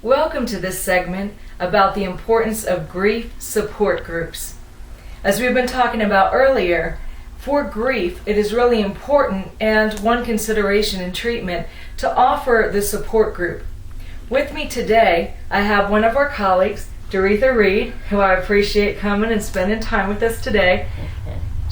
Welcome to this segment about the importance of grief support groups. As we've been talking about earlier, for grief, it is really important and one consideration in treatment to offer the support group. With me today, I have one of our colleagues, Doretha Reed, who I appreciate coming and spending time with us today.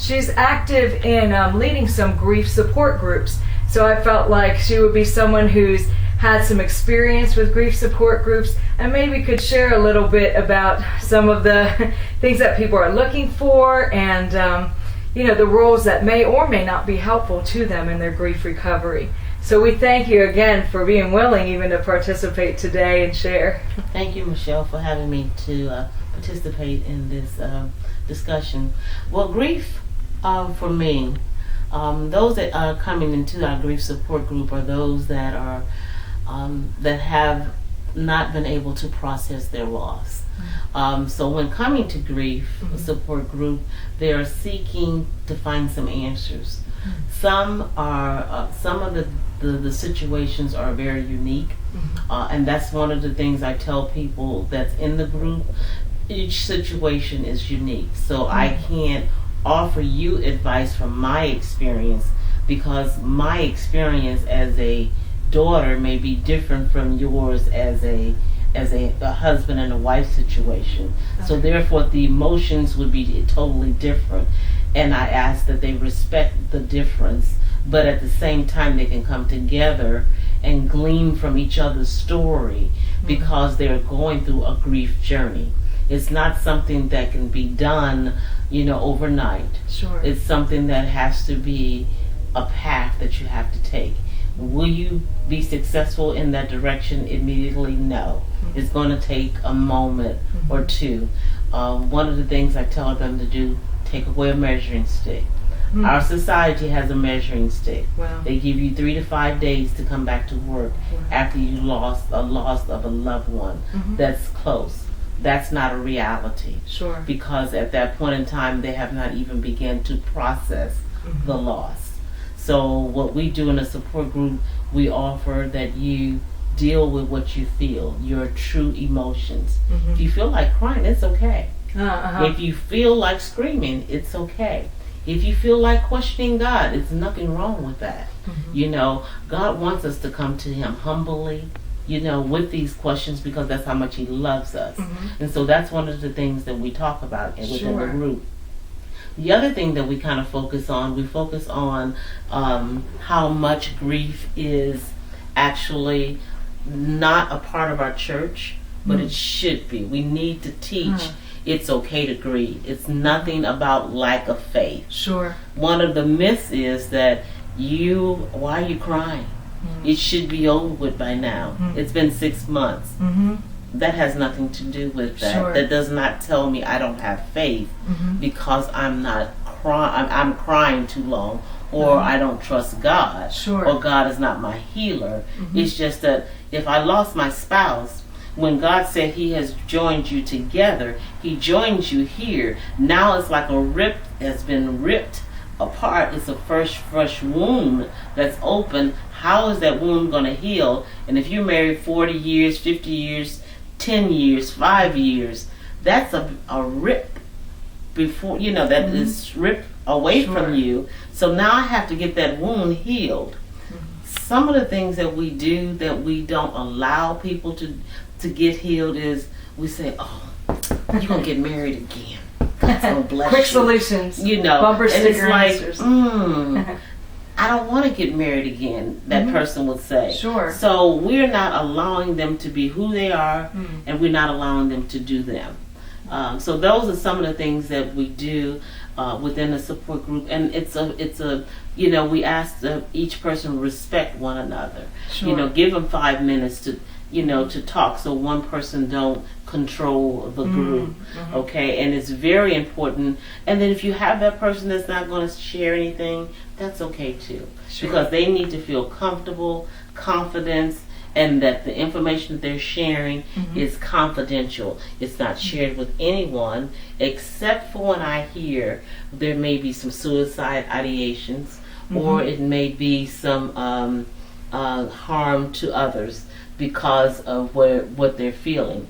She's active in leading some grief support groups, so I felt like she would be someone who's had some experience with grief support groups and maybe could share a little bit about some of the things that people are looking for and the roles that may or may not be helpful to them in their grief recovery. So we thank you again for being willing even to participate today and share. Thank you, Michelle, for having me to participate in this discussion. Well, grief for me, those that are coming into our grief support group are those that are that have not been able to process their loss. So when coming to grief support group, they are seeking to find some answers. Some of the situations are very unique, and that's one of the things I tell people that's in the group. Each situation is unique, so I can't offer you advice from my experience because my experience as a daughter may be different from yours as a husband and a wife situation. Okay. So therefore the emotions would be totally different, and I ask that they respect the difference, but at the same time they can come together and glean from each other's story because they're going through a grief journey. It's not something that can be done, overnight. Sure. It's something that has to be a path that you have to take. Will you be successful in that direction immediately? No. It's going to take a moment or two. One of the things I tell them to do, take away a measuring stick. Our society has a measuring stick. Wow. They give you 3 to 5 days to come back to work after you lost a loss of a loved one that's close. That's not a reality. Sure. Because at that point in time, they have not even begun to process the loss. So what we do in a support group, we offer that you deal with what you feel, your true emotions. If you feel like crying, it's okay. If you feel like screaming, it's okay. If you feel like questioning God, it's nothing wrong with that. God wants us to come to Him humbly, with these questions because that's how much He loves us. And so that's one of the things that we talk about within the group. The other thing that we kind of focus on how much grief is actually not a part of our church, but it should be. We need to teach it's okay to grieve. It's nothing about lack of faith. Sure. One of the myths is that why are you crying? It should be over with by now. It's been 6 months. That has nothing to do with that. Sure. That does not tell me I don't have faith because I'm crying too long, or I don't trust God, or God is not my healer. It's just that if I lost my spouse, when God said He has joined you together, He joins you here. Now it's like a rip has been ripped apart. It's a fresh wound that's open. How is that wound going to heal? And if you're married 40 years, 50 years, 10 years, 5 years, that's a rip before, that is ripped away from you. So now I have to get that wound healed. Some of the things that we do that we don't allow people to get healed is we say, oh, you're going to get married again. God's going to bless Quick you. solutions. Bumper sticker it's like, answers. I don't want to get married again, that person would say. Sure. So we're not allowing them to be who they are, and we're not allowing them to do them. So those are some of the things that we do within a support group, and it's a we ask each person respect one another. Sure. Give them 5 minutes to talk, so one person don't control the group. Okay, and it's very important. And then if you have that person that's not going to share anything, that's okay too, because they need to feel comfortable, confidence, and that the information that they're sharing is confidential. It's not shared with anyone except for when I hear there may be some suicide ideations or it may be some harm to others. because of what they're feeling.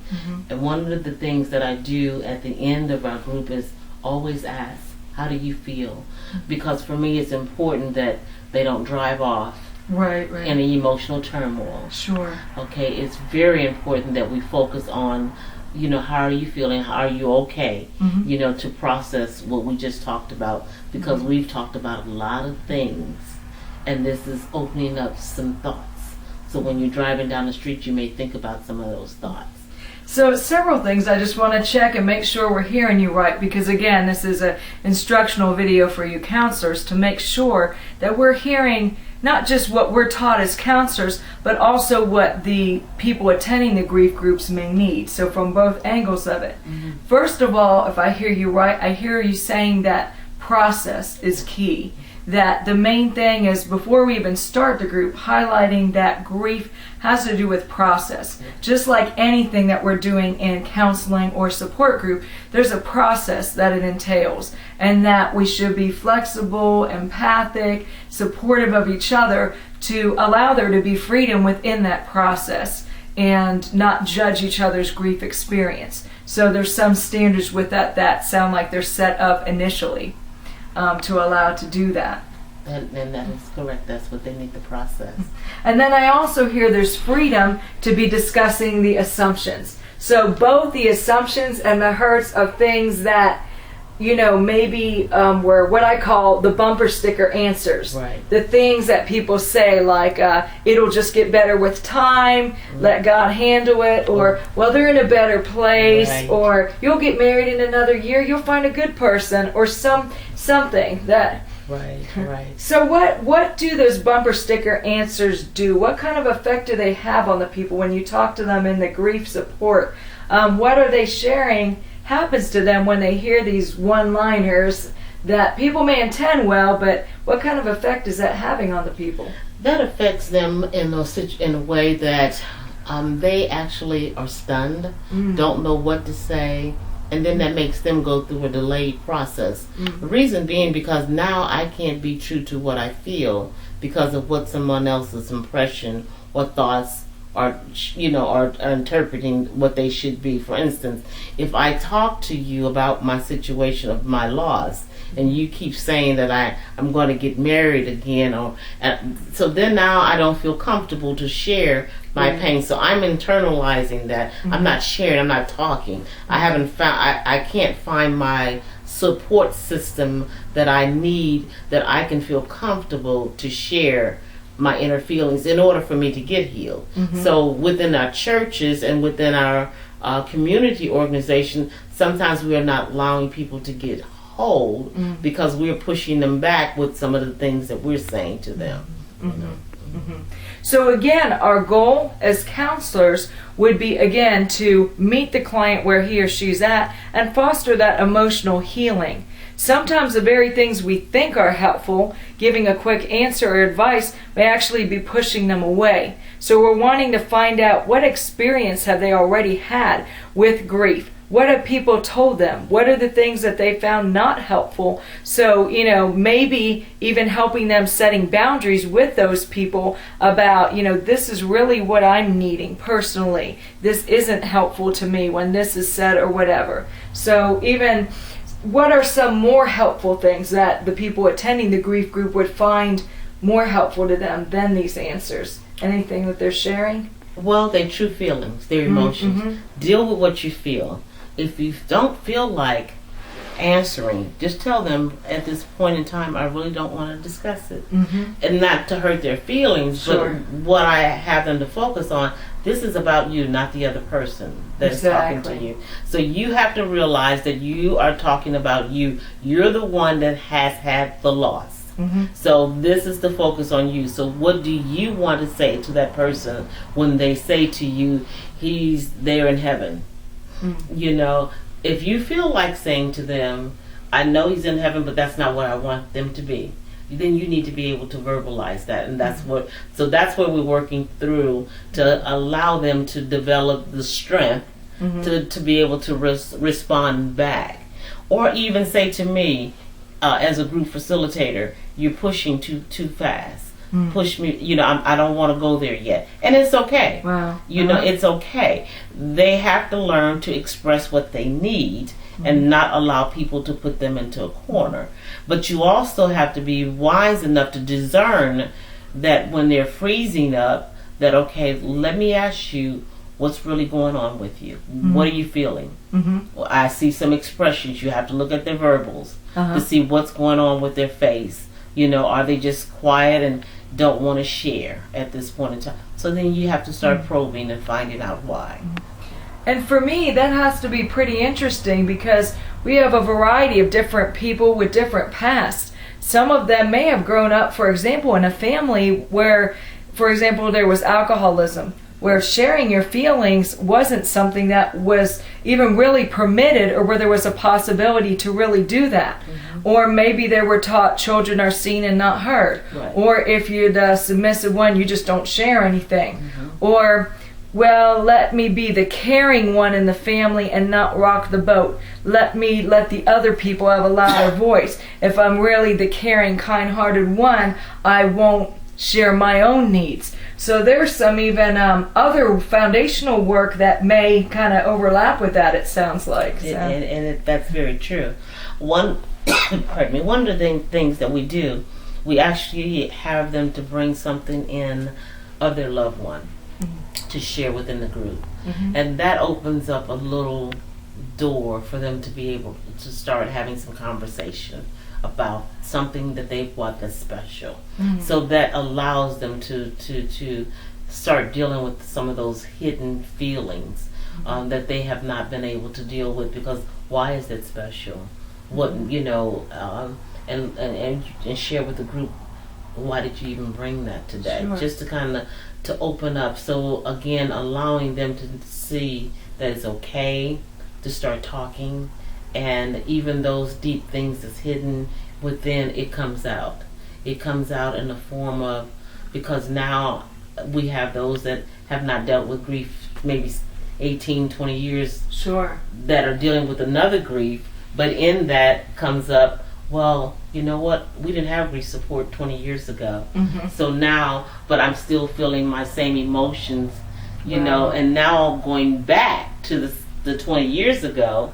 And one of the things that I do at the end of our group is always ask, how do you feel? Because for me it's important that they don't drive off Right. in an emotional turmoil. Sure. Okay, it's very important that we focus on, how are you feeling? How are you okay? To process what we just talked about, because we've talked about a lot of things, and this is opening up some thoughts. So when you're driving down the street, you may think about some of those thoughts. So several things I just want to check and make sure we're hearing you right, because again, this is an instructional video for you counselors to make sure that we're hearing not just what we're taught as counselors, but also what the people attending the grief groups may need. So from both angles of it. First of all, if I hear you right, I hear you saying that process is key. That the main thing is, before we even start the group, highlighting that grief has to do with process. Just like anything that we're doing in counseling or support group, there's a process that it entails, and that we should be flexible, empathic, supportive of each other to allow there to be freedom within that process and not judge each other's grief experience. So there's some standards with that sound like they're set up initially to allow to do that. And that is correct. That's what they need to process. And then I also hear there's freedom to be discussing the assumptions. So both the assumptions and the hurts of things that, maybe were what I call the bumper sticker answers. Right. The things that people say, like, it'll just get better with time, let God handle it, or, well, they're in a better place, Right. or you'll get married in another year, you'll find a good person, or something that... Right. So what do those bumper sticker answers do? What kind of effect do they have on the people when you talk to them in the grief support? What are they sharing happens to them when they hear these one-liners that people may intend well, but what kind of effect is that having on the people? That affects them in a way that they actually are stunned, don't know what to say, and then that makes them go through a delayed process. The reason being because now I can't be true to what I feel because of what someone else's impression or thoughts are interpreting what they should be. For instance, if I talk to you about my situation of my loss, and you keep saying that I'm going to get married again, so then now I don't feel comfortable to share my pain. So I'm internalizing that. I'm not sharing. I'm not talking. I can't find my support system that I need, that I can feel comfortable to share my inner feelings in order for me to get healed. So within our churches and within our community organization, sometimes we are not allowing people to get whole because we're pushing them back with some of the things that we're saying to them. So again, our goal as counselors would be, again, to meet the client where he or she's at and foster that emotional healing. Sometimes the very things we think are helpful, giving a quick answer or advice, may actually be pushing them away. So we're wanting to find out, what experience have they already had with grief? What have people told them? What are the things that they found not helpful? So, maybe even helping them setting boundaries with those people about, this is really what I'm needing personally. This isn't helpful to me when this is said or whatever. So even, what are some more helpful things that the people attending the grief group would find more helpful to them than these answers? Anything that they're sharing? Well, their true feelings, their emotions. Deal with what you feel. If you don't feel like answering, just tell them at this point in time, I really don't want to discuss it. And not to hurt their feelings, Sure. but what I have them to focus on, this is about you, not the other person that is talking to you. So you have to realize that you are talking about you. You're the one that has had the loss. So this is the focus on you. So what do you want to say to that person when they say to you, he's there in heaven? If you feel like saying to them, I know he's in heaven, but that's not where I want them to be, then you need to be able to verbalize that. And that's what we're working through, to allow them to develop the strength to be able to respond back. Or even say to me, as a group facilitator, you're pushing too fast. push me, I don't want to go there yet. And it's okay. Wow. It's okay. They have to learn to express what they need and not allow people to put them into a corner. But you also have to be wise enough to discern that when they're freezing up, that, okay, let me ask you what's really going on with you. What are you feeling? Well, I see some expressions. You have to look at their verbals to see what's going on with their face. Are they just quiet and don't want to share at this point in time? So then you have to start probing and finding out why. And for me, that has to be pretty interesting because we have a variety of different people with different pasts. Some of them may have grown up, for example, in a family where, for example, there was alcoholism, where sharing your feelings wasn't something that was even really permitted, or where there was a possibility to really do that. Or maybe they were taught children are seen and not heard. Right. Or if you're the submissive one, you just don't share anything. Or, well, let me be the caring one in the family and not rock the boat. Let the other people have a louder voice. If I'm really the caring, kind-hearted one, I won't share my own needs. So there's some even other foundational work that may kind of overlap with that, it sounds like. So. That's very true. One of the things that we do, we actually have them to bring something in of their loved one to share within the group. And that opens up a little door for them to be able to start having some conversation about something that they've got that's special. So that allows them to start dealing with some of those hidden feelings that they have not been able to deal with, because why is it special? What and share with the group, why did you even bring that today? Sure. Just to kind of to open up. So again, allowing them to see that it's okay to start talking, and even those deep things that's hidden within, it comes out. It comes out in the form of, because now we have those that have not dealt with grief maybe 18, 20 years Sure. that are dealing with another grief, but in that comes up, well, you know what, we didn't have grief support 20 years ago. So now, but I'm still feeling my same emotions, and now I'm going back to the 20 years ago,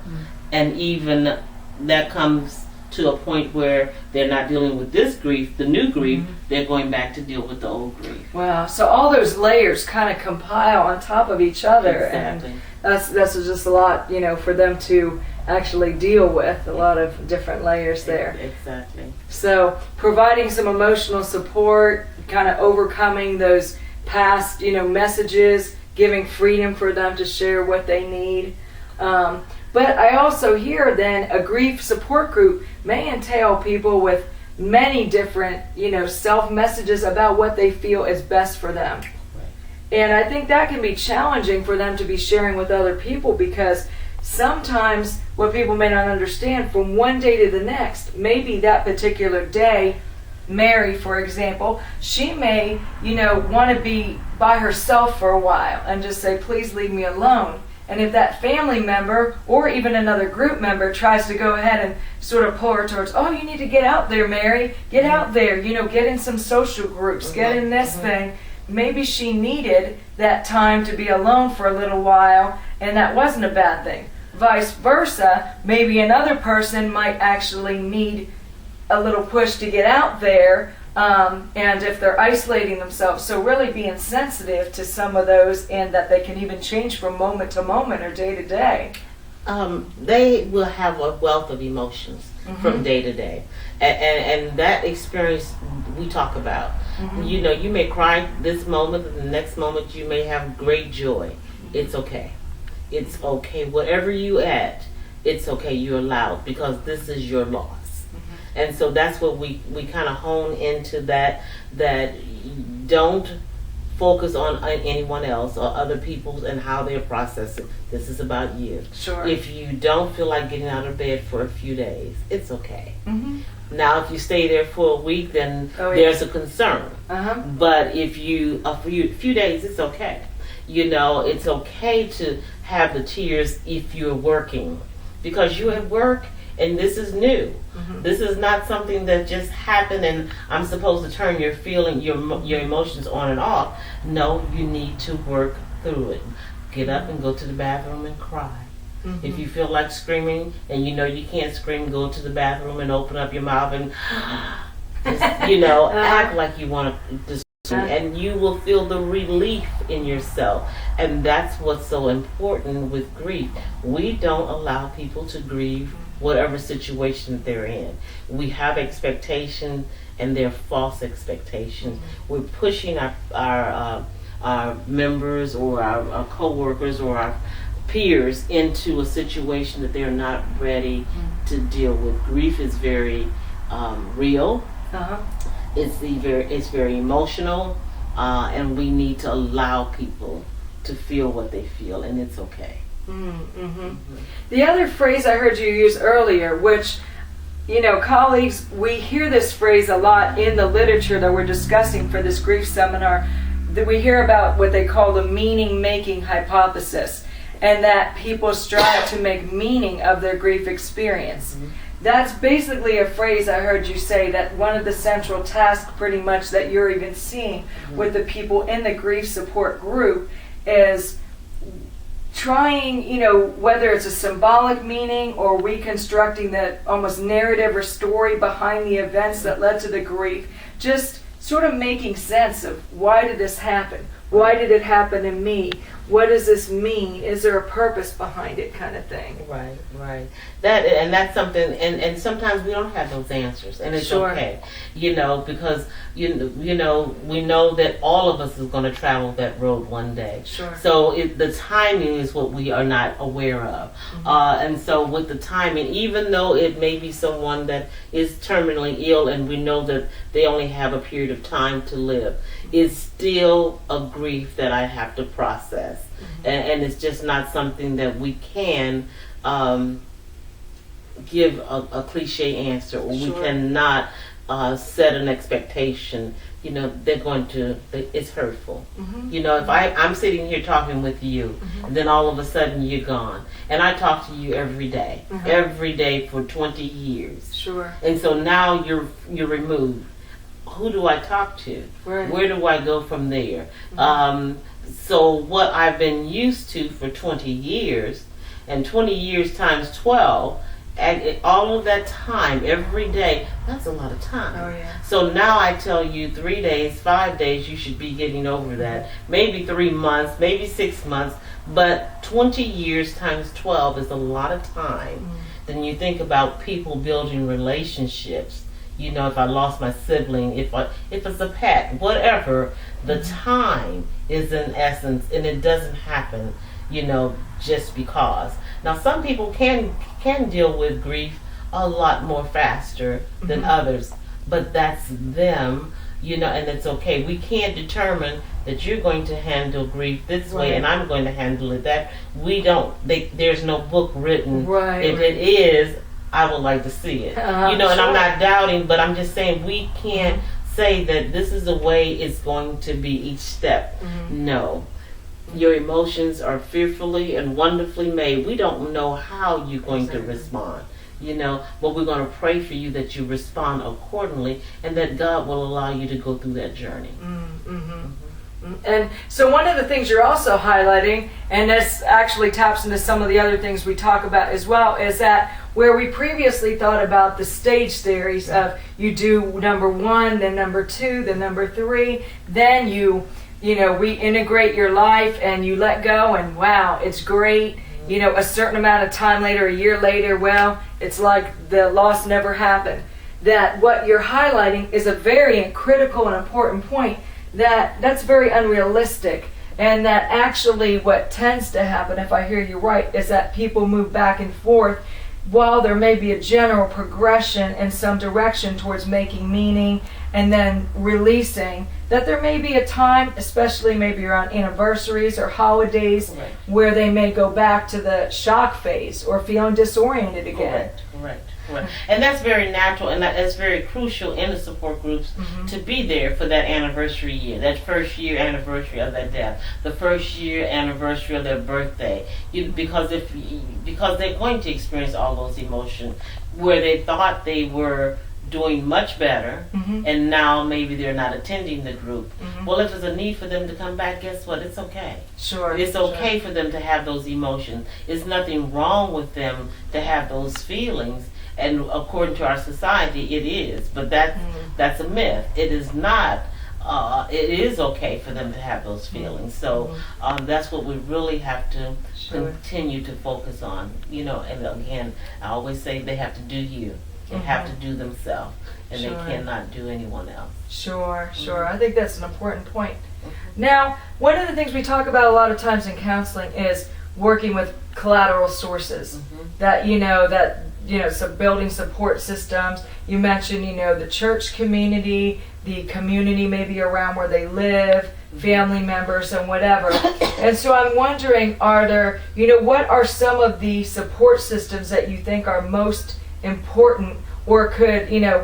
and even that comes to a point where they're not dealing with this grief, the new grief, they're going back to deal with the old grief. Wow. So all those layers kind of compile on top of each other. Exactly. And that's just a lot, for them to actually deal with, a lot of different layers there. Exactly. So providing some emotional support, kind of overcoming those past, messages, giving freedom for them to share what they need. But I also hear then a grief support group may entail people with many different, self-messages about what they feel is best for them. And I think that can be challenging for them to be sharing with other people, because sometimes what people may not understand, from one day to the next, maybe that particular day, Mary, for example, she may, want to be by herself for a while and just say, please leave me alone. And if that family member or even another group member tries to go ahead and sort of pull her towards, oh, you need to get out there, Mary, get out there, get in some social groups, get in this thing. Maybe she needed that time to be alone for a little while, and that wasn't a bad thing. Vice versa, maybe another person might actually need a little push to get out there, and if they're isolating themselves. So really being sensitive to some of those, and that they can even change from moment to moment or day to day. They will have a wealth of emotions from day to day. And that experience we talk about. You may cry this moment, and the next moment you may have great joy. It's okay. It's okay. Whatever you at, it's okay. You're allowed, because this is your loss. And so that's what we kind of hone into, that don't focus on anyone else or other people and how they're processing. This is about you. Sure. If you don't feel like getting out of bed for a few days, it's okay. Now, if you stay there for a week, then there's a concern. But if a few days, it's okay. It's okay to have the tears if you're working, because you're at work And this is new. This is not something that just happened and I'm supposed to turn your emotions on and off. No, you need to work through it. Get up and go to the bathroom and cry. If you feel like screaming and you know you can't scream, go to the bathroom and open up your mouth and just, act like you want to scream, and you will feel the relief in yourself. And that's what's so important with grief. We don't allow people to grieve whatever situation that they're in. We have expectations, and they're false expectations. We're pushing our members or our co-workers or our peers into a situation that they're not ready to deal with. Grief is very real. It's very emotional, and we need to allow people to feel what they feel, and it's okay. The other phrase I heard you use earlier, which, colleagues, we hear this phrase a lot in the literature that we're discussing for this grief seminar, that we hear about what they call the meaning-making hypothesis, and that people strive to make meaning of their grief experience. That's basically a phrase I heard you say, that one of the central tasks pretty much that you're even seeing with the people in the grief support group is trying, whether it's a symbolic meaning or reconstructing the almost narrative or story behind the events that led to the grief, just sort of making sense of, why did this happen? Why did it happen to me? What does this mean? Is there a purpose behind it, kind of thing? Right. That's something, and sometimes we don't have those answers, and it's okay, because we know that all of us is going to travel that road one day. So the timing is what we are not aware of, and so with the timing, even though it may be someone that is terminally ill, and we know that they only have a period of time to live, it's still a grief that I have to process. And it's just not something that we can give a cliche answer, or we cannot set an expectation. They're going to, it's hurtful. If I'm sitting here talking with you, and then all of a sudden you're gone, and I talk to you every day for 20 years. And so now you're removed. Who do I talk to? Where do I go from there? So what I've been used to for 20 years, and 20 years times 12, and all of that time, every day, that's a lot of time. So now I tell you 3 days, 5 days, you should be getting over that. Maybe 3 months, maybe 6 months, but 20 years times 12 is a lot of time. Then you think about people building relationships. If I lost my sibling, if it's a pet, whatever, the time is in essence, and it doesn't happen, just because. Now, some people can deal with grief a lot more faster than others, but that's them, and it's okay. We can't determine that you're going to handle grief this way and I'm going to handle it that. There's no book written. If it is, I would like to see it. And I'm not doubting, but I'm just saying we can't say that this is the way it's going to be each step. No. Your emotions are fearfully and wonderfully made. We don't know how you're going to respond, but we're going to pray for you that you respond accordingly and that God will allow you to go through that journey. And so one of the things you're also highlighting, and this actually taps into some of the other things we talk about as well, is that where we previously thought about the stage theories of you do number 1, then number 2, then number 3, then you reintegrate your life and you let go, and wow, it's great. A certain amount of time later, a year later, well, it's like the loss never happened. That what you're highlighting is a very critical and important point, that's very unrealistic, and that actually what tends to happen, if I hear you right, is that people move back and forth while there may be a general progression in some direction towards making meaning and then releasing, that there may be a time, especially maybe around anniversaries or holidays, where they may go back to the shock phase or feeling disoriented again. Correct. Right. And that's very natural, and that's very crucial in the support groups to be there for that anniversary year, that first year anniversary of that death, the first year anniversary of their birthday. Because they're going to experience all those emotions where they thought they were doing much better, and now maybe they're not attending the group. Well, if there's a need for them to come back, guess what? It's okay. Sure. It's okay for them to have those emotions. There's nothing wrong with them to have those feelings. And according to our society, it is. But that's a myth. It is not. It is okay for them to have those feelings. So that's what we really have to continue to focus on. And again, I always say they have to do you. They have to do themselves. And they cannot do anyone else. Sure. I think that's an important point. Now, one of the things we talk about a lot of times in counseling is working with collateral sources. So building support systems. You mentioned, the church community, the community maybe around where they live, family members and whatever. And so I'm wondering, are there, what are some of the support systems that you think are most important, or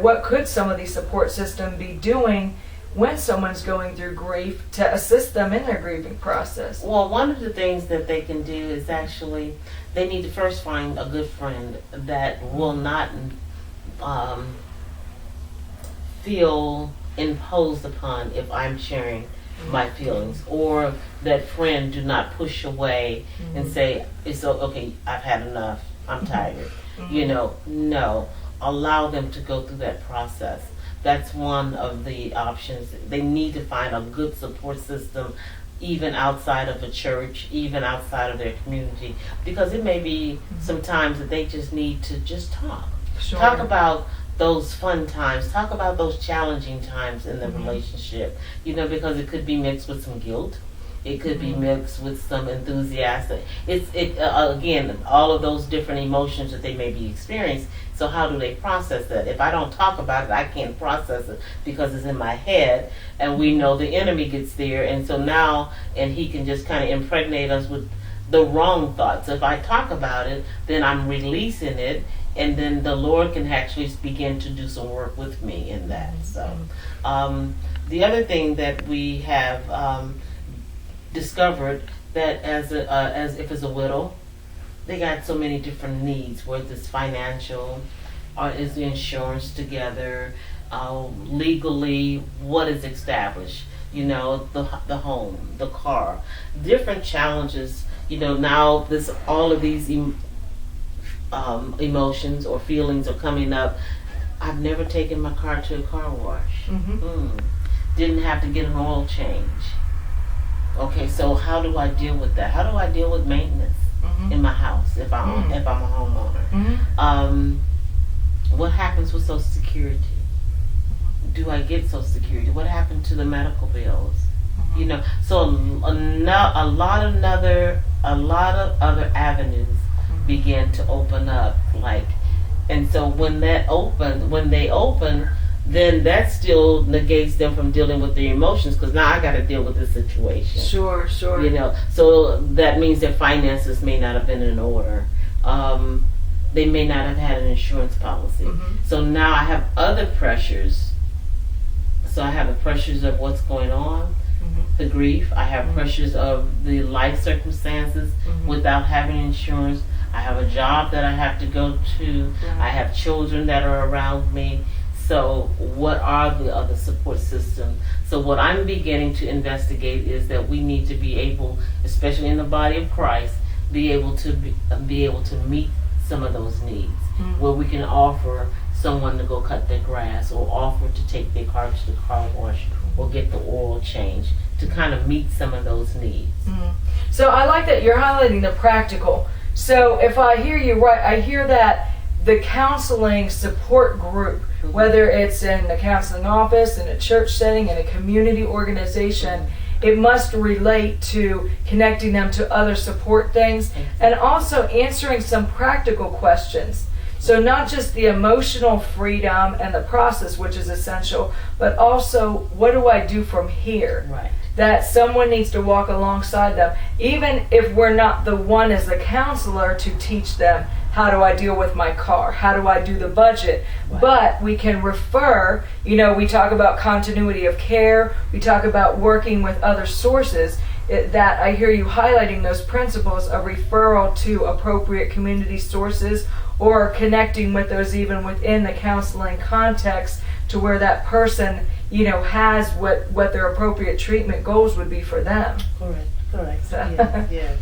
what could some of these support systems be doing when someone's going through grief to assist them in their grieving process? Well, one of the things that they can do is actually they need to first find a good friend that will not feel imposed upon if I'm sharing my feelings, or that friend do not push away and say, it's okay, I've had enough, I'm tired. No, allow them to go through that process. That's one of the options. They need to find a good support system, even outside of a church, even outside of their community, because it may be sometimes that they just need to just talk. Sure. Talk about those fun times. Talk about those challenging times in the relationship. Because it could be mixed with some guilt. It could be mixed with some enthusiasm. Again, all of those different emotions that they may be experiencing. So how do they process that? If I don't talk about it, I can't process it because it's in my head. And we know the enemy gets there. And so now, and he can just kind of impregnate us with the wrong thoughts. If I talk about it, then I'm releasing it. And then the Lord can actually begin to do some work with me in that. So the other thing that we have discovered, that as if it's a widow, they got so many different needs, whether it's financial, or is the insurance together, legally, what is established, the home, the car, different challenges. Now all of these emotions or feelings are coming up. I've never taken my car to a car wash. Didn't have to get an oil change. Okay, so how do I deal with that? How do I deal with maintenance in my house if I'm a homeowner? What happens with Social Security? Do I get Social Security? What happened to the medical bills? So a lot of other avenues began to open up, and so when they open, then that still negates them from dealing with their emotions, because now I got to deal with this situation. Sure. So that means their finances may not have been in order. They may not have had an insurance policy. So now I have other pressures. So I have the pressures of what's going on, the grief. I have pressures of the life circumstances without having insurance. I have a job that I have to go to. I have children that are around me. So what are the other support systems? So what I'm beginning to investigate is that we need to be able, especially in the body of Christ, be able to meet some of those needs, where we can offer someone to go cut their grass, or offer to take their car to the car wash, or get the oil change, to kind of meet some of those needs. So I like that you're highlighting the practical. So if I hear you right, I hear that the counseling support group, whether it's in the counseling office, in a church setting, in a community organization, it must relate to connecting them to other support things, and also answering some practical questions. So not just the emotional freedom and the process, which is essential, but also, what do I do from here? Right. That someone needs to walk alongside them, even if we're not the one as a counselor to teach them how do I deal with my car? How do I do the budget? Right. But we can refer, we talk about continuity of care, we talk about working with other sources. That I hear you highlighting those principles of referral to appropriate community sources, or connecting with those even within the counseling context to where that person, has what their appropriate treatment goals would be for them. Correct. So. Yes.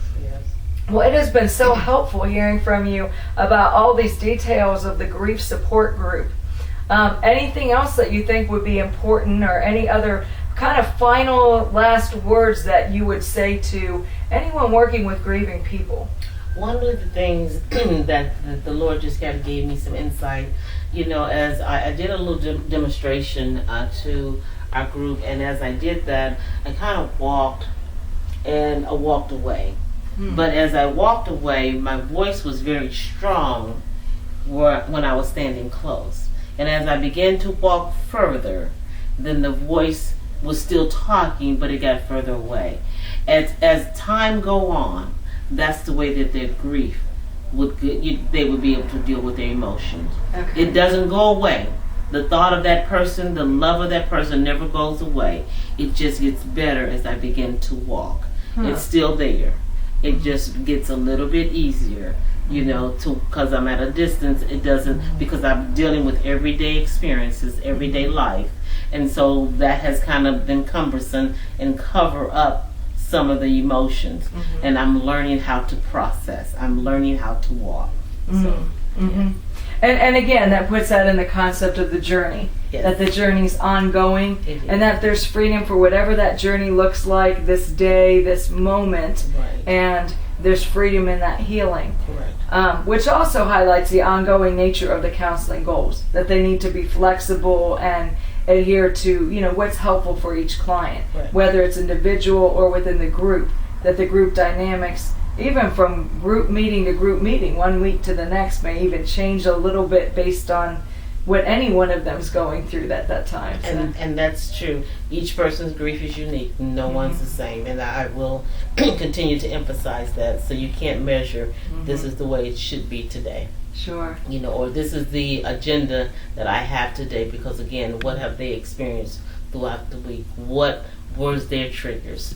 Well, it has been so helpful hearing from you about all these details of the grief support group. Anything else that you think would be important, or any other kind of final last words that you would say to anyone working with grieving people? One of the things that the Lord just kind of gave me some insight, as I did a little demonstration to our group, and as I did that, I kind of walked away. But as I walked away, my voice was very strong when I was standing close. And as I began to walk further, then the voice was still talking, but it got further away. As time go on, that's the way that their grief they would be able to deal with their emotions. Okay. It doesn't go away. The thought of that person, the love of that person never goes away. It just gets better as I begin to walk. It's still there. It just gets a little bit easier, because I'm at a distance. It doesn't, because I'm dealing with everyday experiences, everyday life. And so that has kind of been cumbersome and cover up some of the emotions. And I'm learning how to process. I'm learning how to walk. So, yeah. And again, that puts that in the concept of the journey. Yes. That the journey's ongoing, It is. and that there's freedom for whatever that journey looks like this day, this moment, Right. and there's freedom in that healing. Correct. Which also highlights the ongoing nature of the counseling goals, that they need to be flexible and adhere to, what's helpful for each client, Right. whether it's individual or within the group, that the group dynamics, even from group meeting to group meeting, 1 week to the next, may even change a little bit based on what any one of them's going through at that time. So. And that's true. Each person's grief is unique. No one's the same. And I will continue to emphasize that. So you can't measure this is the way it should be today. Sure. Or this is the agenda that I have today, because again, what have they experienced throughout the week? What was their triggers?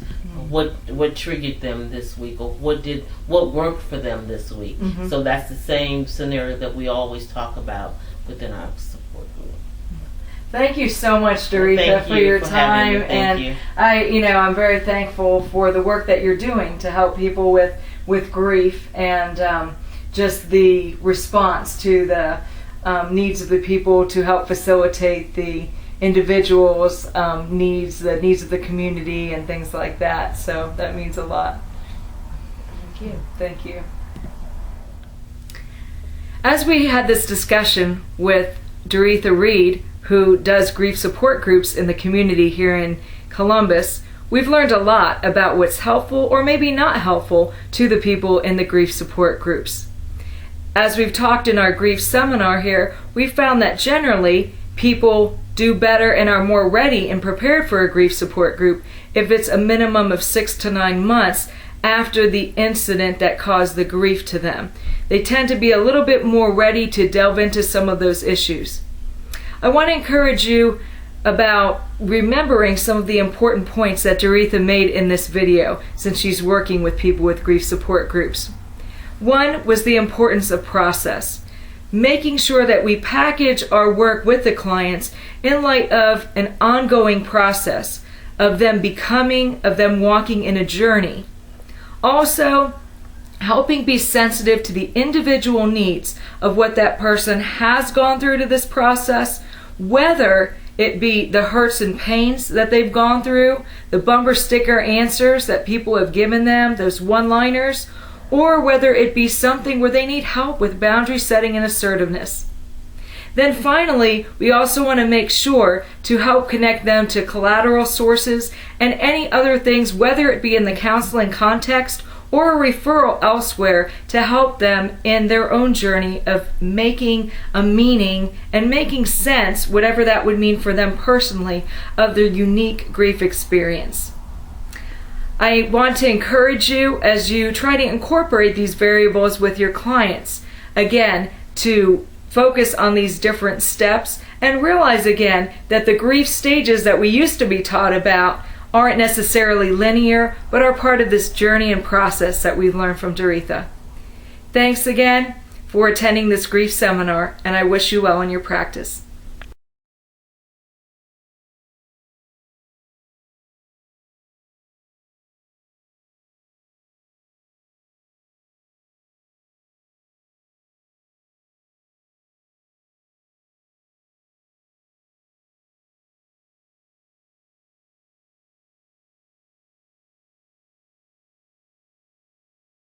What triggered them this week, or what worked for them this week? So that's the same scenario that we always talk about within our support group. Thank you so much, Doretha, Thank for you your for time. having me. Thank you. I'm very thankful for the work that you're doing to help people with grief, and just the response to the needs of the people, to help facilitate the individuals' needs, the needs of the community, and things like that. So that means a lot. Thank you. Thank you. As we had this discussion with Doretha Reed, who does grief support groups in the community here in Columbus, we've learned a lot about what's helpful or maybe not helpful to the people in the grief support groups. As we've talked in our grief seminar here, we found that generally people do better and are more ready and prepared for a grief support group if it's a minimum of 6 to 9 months after the incident that caused the grief to them. They tend to be a little bit more ready to delve into some of those issues. I want to encourage you about remembering some of the important points that Doretha made in this video, since she's working with people with grief support groups. One was the importance of process. Making sure that we package our work with the clients in light of an ongoing process of them walking in a journey. Also, helping be sensitive to the individual needs of what that person has gone through to this process, whether it be the hurts and pains that they've gone through, the bumper sticker answers that people have given them, those one-liners, or whether it be something where they need help with boundary setting and assertiveness. Then finally, we also want to make sure to help connect them to collateral sources and any other things, whether it be in the counseling context or a referral elsewhere, to help them in their own journey of making a meaning and making sense, whatever that would mean for them personally, of their unique grief experience. I want to encourage you as you try to incorporate these variables with your clients. again to focus on these different steps and realize again that the grief stages that we used to be taught about aren't necessarily linear, but are part of this journey and process that we've learned from Doretha. Thanks again for attending this grief seminar, and I wish you well in your practice.